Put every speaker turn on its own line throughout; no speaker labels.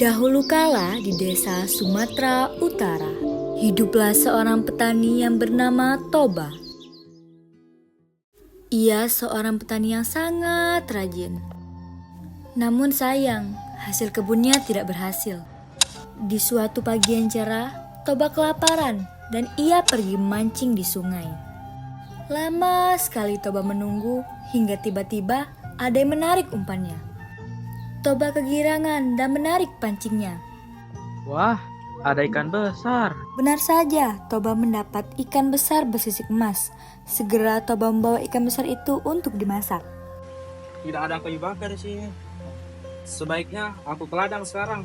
Dahulu kala di desa Sumatera Utara, hiduplah seorang petani yang bernama Toba. Ia seorang petani yang sangat rajin. Namun sayang, hasil kebunnya tidak berhasil. Di suatu pagi yang cerah, Toba kelaparan dan ia pergi memancing di sungai. Lama sekali Toba menunggu hingga tiba-tiba ada yang menarik umpannya. Toba kegirangan dan menarik pancingnya.
Wah, ada ikan besar.
Benar saja, Toba mendapat ikan besar bersisik emas. Segera Toba membawa ikan besar itu untuk dimasak.
Tidak ada kayu bakar di sini. Sebaiknya aku ke ladang sekarang.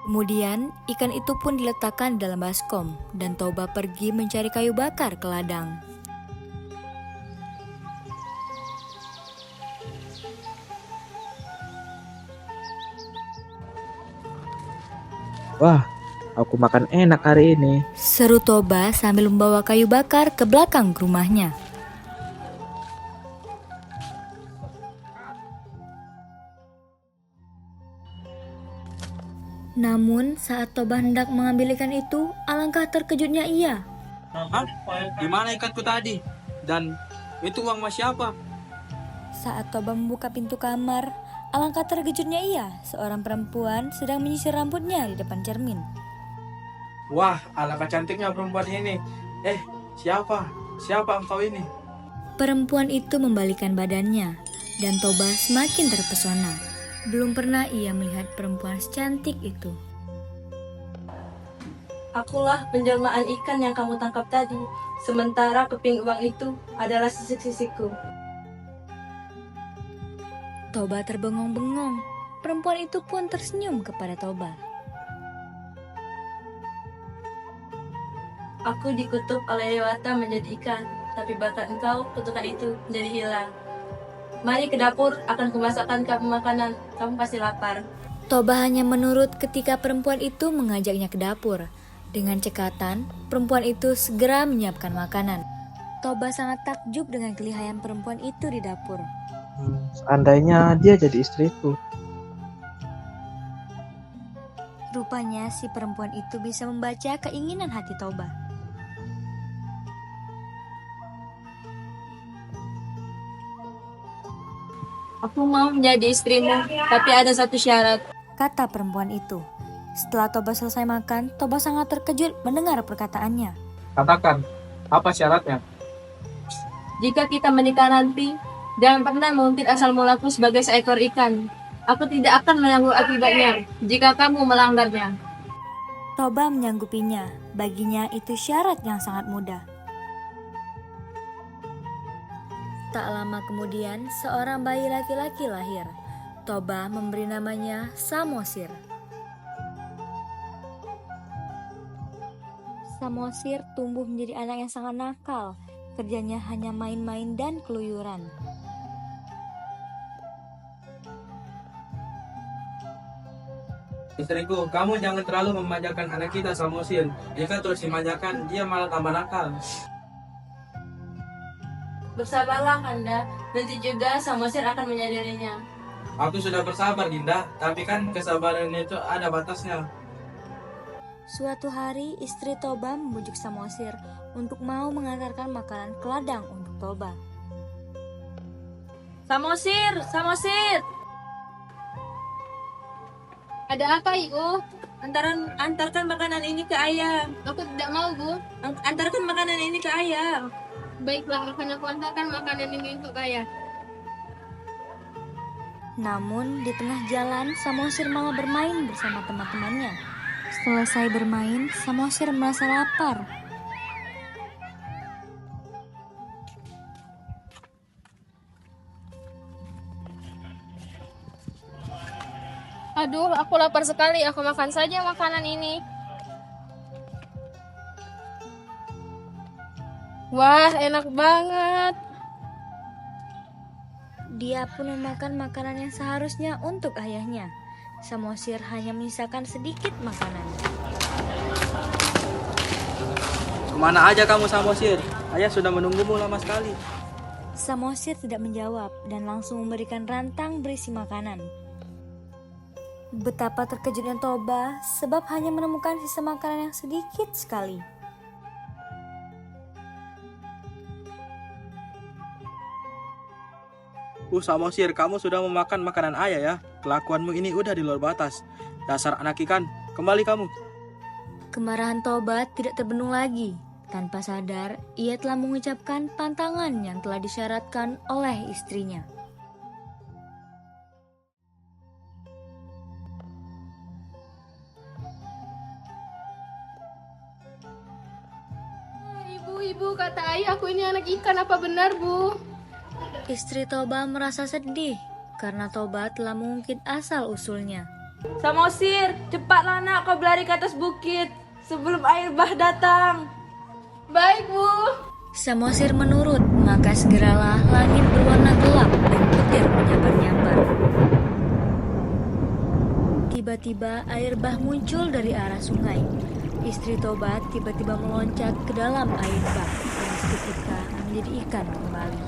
Kemudian ikan itu pun diletakkan dalam baskom dan Toba pergi mencari kayu bakar ke ladang.
Wah, aku makan enak hari ini.
Seru Toba sambil membawa kayu bakar ke belakang rumahnya. Namun saat Toba hendak mengambil ikan itu, alangkah terkejutnya ia.
Hah? Di mana ikanku tadi? Dan itu uang mas siapa?
Saat Toba membuka pintu kamar, alangkah terkejutnya ia. Seorang perempuan sedang menyisir rambutnya di depan cermin.
Wah, alangkah cantiknya perempuan ini. Siapa? Siapa engkau ini?
Perempuan itu membalikan badannya dan Toba semakin terpesona. Belum pernah ia melihat perempuan secantik itu.
Akulah penjelmaan ikan yang kamu tangkap tadi, sementara keping uang itu adalah sisik-sisikku.
Toba terbengong-bengong. Perempuan itu pun tersenyum kepada Toba.
Aku dikutuk oleh Dewata menjadi ikan, tapi bakat engkau kutukan itu menjadi hilang. Mari ke dapur, akan kumasakkan kamu makanan, kamu pasti lapar.
Toba hanya menurut ketika perempuan itu mengajaknya ke dapur. Dengan cekatan, perempuan itu segera menyiapkan makanan. Toba sangat takjub dengan kelihayan perempuan itu di dapur.
Seandainya dia jadi istriku.
Rupanya si perempuan itu bisa membaca keinginan hati Toba.
Aku mau menjadi istrimu, tapi ada satu syarat.
Kata perempuan itu. Setelah Toba selesai makan, Toba sangat terkejut mendengar perkataannya.
Katakan, apa syaratnya?
Jika kita menikah nanti, jangan pernah mengungkit asal mulaku sebagai seekor ikan. Aku tidak akan menanggung akibatnya jika kamu melanggarnya.
Toba menyanggupinya. Baginya itu syarat yang sangat mudah. Tak lama kemudian, seorang bayi laki-laki lahir. Toba memberi namanya Samosir. Samosir tumbuh menjadi anak yang sangat nakal. Kerjanya hanya main-main dan keluyuran.
Istriku, kamu jangan terlalu memanjakan anak kita Samosir. Jika terus dimanjakan, dia malah tambah nakal.
Bersabarlah Kanda, nanti juga Samosir akan menyadarinya.
Aku sudah bersabar, Dinda. Tapi kan kesabaran itu ada batasnya.
Suatu hari, istri Toba membujuk Samosir untuk mau mengantarkan makanan ke ladang untuk Toba.
Samosir, Samosir! Ada apa, Ibu? Antarkan makanan ini ke ayah.
Aku tidak mau, Bu.
Antarkan makanan ini ke ayah.
Baiklah, akan aku antarkan makanan ini untuk ayah.
Namun, di tengah jalan, Samosir malah bermain bersama teman-temannya. Selesai bermain, Samosir merasa lapar.
Aduh, aku lapar sekali. Aku makan saja makanan ini. Wah, enak banget.
Dia pun memakan makanan yang seharusnya untuk ayahnya. Samosir hanya menyisakan sedikit makanan.
Kemana aja kamu Samosir? Ayah sudah menunggumu lama sekali.
Samosir tidak menjawab dan langsung memberikan rantang berisi makanan. Betapa terkejutnya Toba sebab hanya menemukan sisa makanan yang sedikit sekali.
Samosir, kamu sudah memakan makanan ayah ya. Kelakuanmu ini udah di luar batas. Dasar anak ikan, kembali kamu.
Kemarahan Toba tidak terbendung lagi. Tanpa sadar, ia telah mengucapkan pantangan yang telah disyaratkan oleh istrinya.
Ibu, kata ayah aku ini anak ikan, apa benar, Bu?
Istri Toba merasa sedih karena Toba telah mengungkit asal-usulnya.
Samosir, cepatlah nak kau berlari ke atas bukit sebelum air bah datang.
Baik, Bu.
Samosir menurut, maka segeralah langit berwarna gelap dan petir menyambar-nyambar. Tiba-tiba air bah muncul dari arah sungai. Istri Toba tiba-tiba meloncat ke dalam air bah dan seketika menjadi ikan kembali.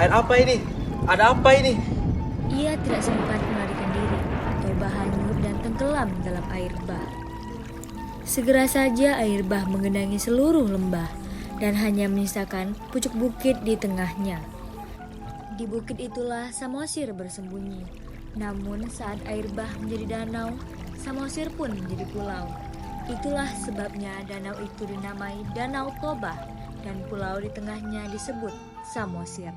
Air apa ini? Ada apa ini?
Ia tidak sempat melarikan diri. Toba hanyut dan tenggelam dalam air bah. Segera saja air bah menggenangi seluruh lembah dan hanya menyisakan pucuk bukit di tengahnya. Di bukit itulah Samosir bersembunyi. Namun saat air bah menjadi danau, Samosir pun menjadi pulau. Itulah sebabnya danau itu dinamai Danau Toba dan pulau di tengahnya disebut Samosir.